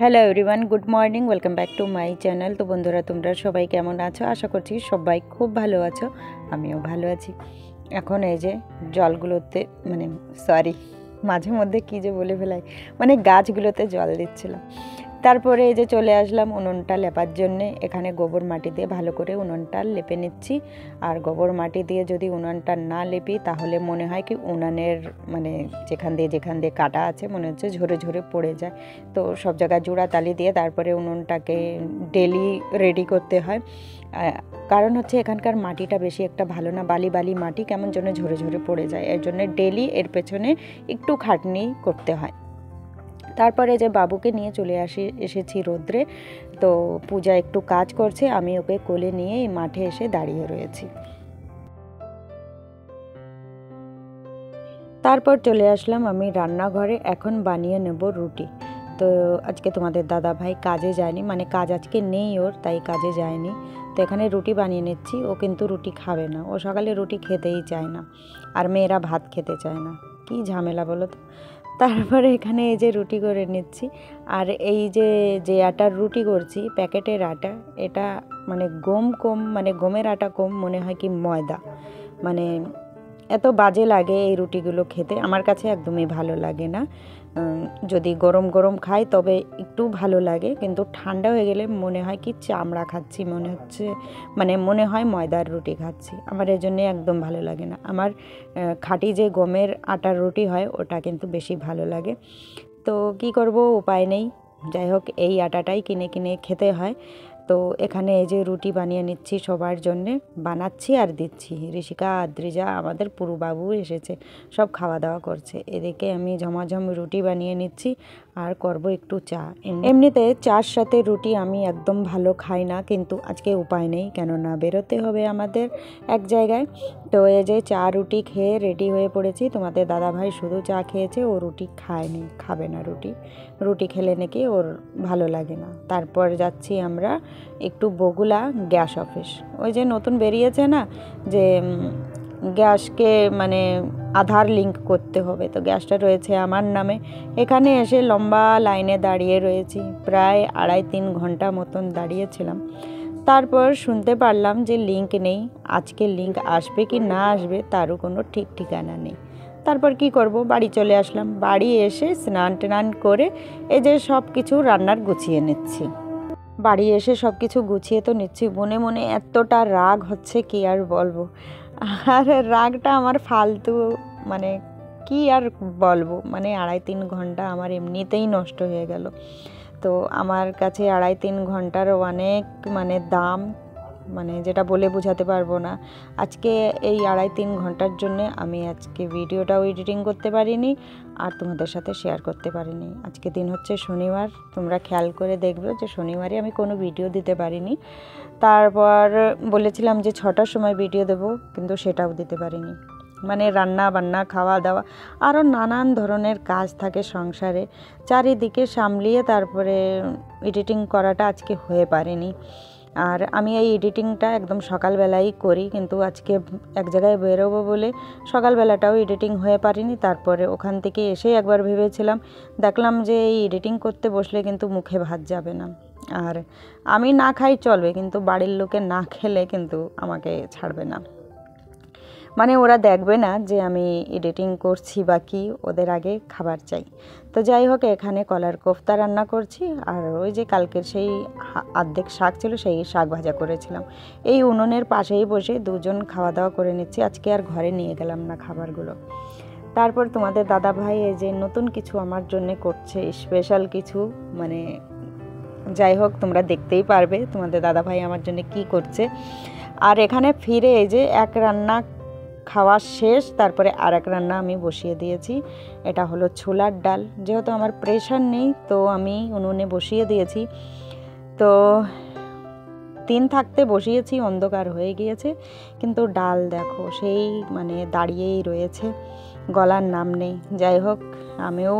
Hello everyone, good morning, welcome back to my channel. তো বন্ধুরা, তোমরা সবাই কেমন আছো? আশা করছি সবাই খুব ভালো আছো, আমিও ভালো আছি। এখন এই যে জলগুলোতে মাঝে মধ্যে কী যে বলে ফেলাই, গাছগুলোতে জল দিচ্ছিলাম। তারপরে এই যে চলে আসলাম উনুনটা লেপার জন্যে। এখানে গোবর মাটি দিয়ে ভালো করে উনুনটা লেপে নিচ্ছি। আর গোবর মাটি দিয়ে যদি উনুনটা না লেপি তাহলে মনে হয় কি উনানের যেখান দিয়ে কাটা আছে মনে হচ্ছে ঝরে ঝরে পড়ে যায়। তো সব জায়গায় জোড়া তালি দিয়ে তারপরে উনুনটাকে ডেলি রেডি করতে হয়। কারণ হচ্ছে এখানকার মাটিটা বেশি একটা ভালো না, বালি বালি মাটি, কেমন যেন ঝরে ঝরে পড়ে যায়। এর জন্য ডেলি এর পেছনে একটু খাটনি করতে হয়। তারপরে যে বাবুকে নিয়ে চলে এসেছি রোদ্রে। তো পূজা একটু কাজ করছে, আমি ওকে কোলে নিয়ে এই মাঠে এসে দাঁড়িয়ে রয়েছি। তারপর চলে আসলাম আমি রান্নাঘরে। এখন বানিয়ে নেব রুটি। তো আজকে তোমাদের দাদা ভাই কাজে যায়নি, কাজ আজকে নেই ওর, তাই কাজে যায়নি। তো এখানে রুটি বানিয়ে নিচ্ছি। ও কিন্তু রুটি খাবে না, ও সকালে রুটি খেতেই চায় না, আর মেয়েরা ভাত খেতে চায় না। কি ঝামেলা বলো তো। তারপরে এখানে এই যে রুটি করে নিচ্ছি। আর এই যে আটার রুটি করছি, প্যাকেটের আটা, এটা গমের আটা কম মনে হয় কি ময়দা। এত বাজে লাগে এই রুটিগুলো খেতে, আমার কাছে একদমই ভালো লাগে না। যদি গরম গরম খাই তবে একটু ভালো লাগে, কিন্তু ঠান্ডা হয়ে গেলে মনে হয় কি চামড়া খাচ্ছি, মনে হয় ময়দার রুটি খাচ্ছি। আমার এর জন্যে একদম ভালো লাগে না। আমার খাঁটি যে গমের আটার রুটি হয় ওটা কিন্তু বেশি ভালো লাগে। তো কি করব, উপায় নেই। যাই হোক, এই আটাটাই কিনে কিনে খেতে হয়। তো এখানে এই যে রুটি বানিয়ে নিচ্ছি সবার জন্যে, বানাচ্ছি আর দিচ্ছি। ঋষিকা আদ্রিজা আমাদের পুরুবাবু এসেছে, সব খাওয়া দাওয়া করছে। এদিকে আমি ঝমাঝম রুটি বানিয়ে নিচ্ছি আর করব একটু চা। এমনিতে চার সাথে রুটি আমি একদম ভালো খাই না, কিন্তু আজকে উপায় নেই, কেননা বেরোতে হবে আমাদের এক জায়গায়। তো এই যে চা রুটি খেয়ে রেডি হয়ে পড়েছি। তোমাদের দাদাভাই শুধু চা খেয়েছে, ও রুটি খাবে না। রুটি খেলে নাকি ওর ভালো লাগে না। তারপর যাচ্ছি আমরা একটু বগুলা গ্যাস অফিস। ওই যে নতুন বেরিয়েছে না, যে গ্যাসকে আধার লিঙ্ক করতে হবে, তো গ্যাসটা রয়েছে আমার নামে। এখানে এসে লম্বা লাইনে দাঁড়িয়ে রয়েছি, প্রায় 2.5-3 ঘন্টা মতন দাঁড়িয়েছিলাম। তারপর শুনতে পারলাম যে লিঙ্ক নেই। আজকে লিঙ্ক আসবে কি না আসবে তারও কোনো ঠিক ঠিকানা নেই। তারপর কি করব, বাড়ি চলে আসলাম। বাড়ি এসে স্নান টান করে এই যে সব কিছু রান্নার গুছিয়ে নিচ্ছি। বাড়ি এসে সব কিছু গুছিয়ে তো নিচ্ছি, মনে মনে এতটা রাগ হচ্ছে কি আর বলবো। আর রাগটা আমার ফালতু, কি আর বলবো, 2.5-3 ঘন্টা আমার এমনিতেই নষ্ট হয়ে গেল। তো আমার কাছে 2.5-3 ঘন্টারও অনেক দাম, যেটা বলে বোঝাতে পারবো না। আজকে এই 2.5-3 ঘন্টার জন্যে আমি আজকে ভিডিওটাও এডিটিং করতে পারিনি আর তোমাদের সাথে শেয়ার করতে পারিনি। আজকে দিন হচ্ছে শনিবার, তোমরা খেয়াল করে দেখবে যে শনিবারে আমি কোনো ভিডিও দিতে পারিনি। তারপর বলেছিলাম যে 6টার সময় ভিডিও দেবো, কিন্তু সেটাও দিতে পারিনি। রান্না বান্না, খাওয়া দাওয়া, আরও নানান ধরনের কাজ থাকে সংসারে, চারিদিকে সামলিয়ে তারপরে এডিটিং করাটা আজকে হয়ে পারেনি। আর আমি এই এডিটিংটা একদম সকালবেলাই করি, কিন্তু আজকে এক জায়গায় বেরোবো বলে সকালবেলাটাও এডিটিং হয়ে পারিনি। তারপরে ওখান থেকে এসে একবার ভেবেছিলাম, দেখলাম যে এই এডিটিং করতে বসলে কিন্তু মুখে ভাত যাবে না। আর আমি না খাই চলবে, কিন্তু বাড়ির লোকে না খেলে কিন্তু আমাকে ছাড়বে না। ওরা দেখবে না যে আমি এডিটিং করছি বা কি, ওদের আগে খাবার চাই। তো যাই হোক, এখানে কলার কোফতা রান্না করছি, আর ওই যে কালকের সেই অর্ধেক শাক ছিল, সেই শাক ভাজা করেছিলাম। এই উনুনের পাশেই বসে দুজন খাওয়া দাওয়া করে নিচ্ছি। আজকে আর ঘরে নিয়ে গেলাম না খাবারগুলো। তারপর তোমাদের দাদা ভাই এই যে নতুন কিছু আমার জন্য করছে, স্পেশাল কিছু, যাই হোক তোমরা দেখতেই পারবে তোমাদের দাদা ভাই আমার জন্য কি করছে। আর এখানে ফিরে এই যে এক রান্না খাওয়া শেষ, তারপরে আর এক রান্না আমি বসিয়ে দিয়েছি। এটা হলো ছোলার ডাল। যেহেতু আমার প্রেশার নেই, তো আমি উনুনে বসিয়ে দিয়েছি। তো দিন থাকতে বসিয়েছি, অন্ধকার হয়ে গিয়েছে, কিন্তু ডাল দেখো সেই মানে দাঁড়িয়েই রয়েছে, গলার নাম নেই। যাই হোক, আমিও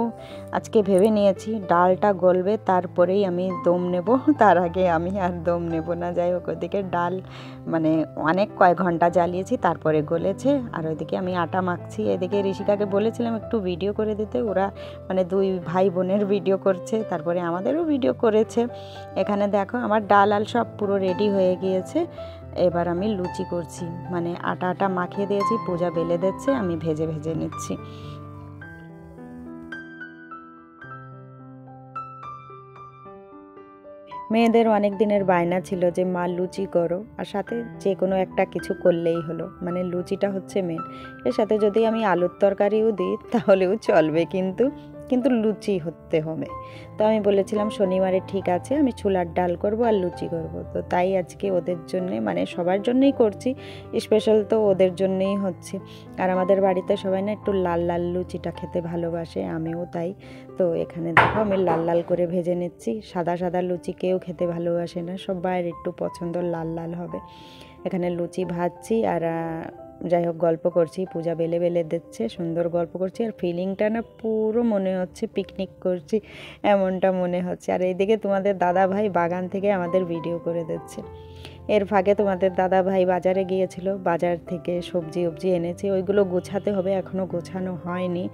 আজকে ভেবে নিয়েছি ডালটা গলবে তারপরেই আমি দম নেব, তার আগে আমি আর দম নেব না। যাই হোক, ওদিকে ডাল মানে অনেক কয়েক ঘন্টা জ্বালিয়েছি, তারপরে গলেছে। আর ওইদিকে আমি আটা মাখছি। এদিকে ঋষিকাকে বলেছিলাম একটু ভিডিও করে দিতে, ওরা মানে দুই ভাই বোনের ভিডিও করছে, তারপরে আমাদেরও ভিডিও করেছে। এখানে দেখো আমার ডাল আল সব পুরো রেডি হয়ে গিয়েছে। এবার আমি লুচি করছি, মানে আটা মাখিয়ে দিয়েছি, পূজা বেলে দিচ্ছে, আমি ভেজে ভেজে নিচ্ছি। মেয়েদের অনেক দিনের বায়না ছিল যে মা লুচি করো, আর সাথে যে কোনো একটা কিছু করলেই হলো, মানে লুচিটা হচ্ছে মেন। এর সাথে যদি আমি আলুর তরকারিও দিই তাহলেও চলবে, কিন্তু কিন্তু লুচি হতে হবে। তো আমি বলেছিলাম শনিবারে ঠিক আছে, আমি ছোলার ডাল করব আর লুচি করব। তো তাই আজকে ওদের জন্যে, মানে সবার জন্যই করছি, স্পেশাল তো ওদের জন্যেই হচ্ছে। আর আমাদের বাড়িতে সবাই না একটু লাল লাল লুচিটা খেতে ভালোবাসে, আমিও তাই। তো এখানে দেখো আমি লাল লাল করে ভেজে নিচ্ছি। সাদা সাদা লুচি কেউ খেতে ভালোবাসে না, সবার একটু পছন্দ লাল লাল হবে। এখানে লুচি ভাজছি আর যাই হোক গল্প করছি, পূজা বেলে বেলে দিচ্ছে, সুন্দর গল্প করছি। আর ফিলিংটা না পুরো মনে হচ্ছে পিকনিক করছি, এমনটা মনে হচ্ছে। আর এইদিকে তোমাদের দাদা ভাই বাগান থেকে আমাদের ভিডিও করে দিচ্ছে। এর ফাঁকে তোমাদের দাদা ভাই বাজারে গিয়েছিল, বাজার থেকে সবজি অবজি এনেছে, ওইগুলো গোছাতে হবে, এখনও গোছানো হয়নি।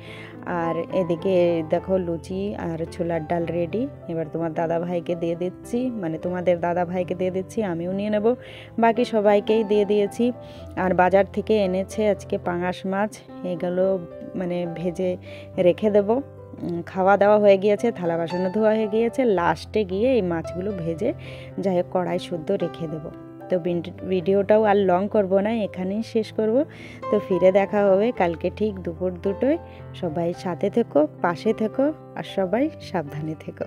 আর এদিকে দেখো লুচি আর ছোলার ডাল রেডি। এবার তোমার দাদা ভাইকে দিয়ে দিচ্ছি, মানে তোমাদের দাদা ভাইকে দিয়ে দিচ্ছি, আমিও নিয়ে নেব, বাকি সবাইকেই দিয়ে দিয়েছি। আর বাজার থেকে এনেছে আজকে পাঙাশ মাছ, এগুলো মানে ভেজে রেখে দেবো। খাওয়া দাওয়া হয়ে গিয়েছে, থালা বাসনও ধোয়া হয়ে গিয়েছে, লাস্টে গিয়ে এই মাছগুলো ভেজে যাই হোক কড়াই শুদ্ধ রেখে দেবো। তো ভিডিওটাও আর লং করব না, এখানেই শেষ করব। তো ফিরে দেখা হবে কালকে ঠিক দুপুর 2টোয়। সবাই সাথে থেকো, পাশে থেকো, আর সবাই সাবধানে থেকো।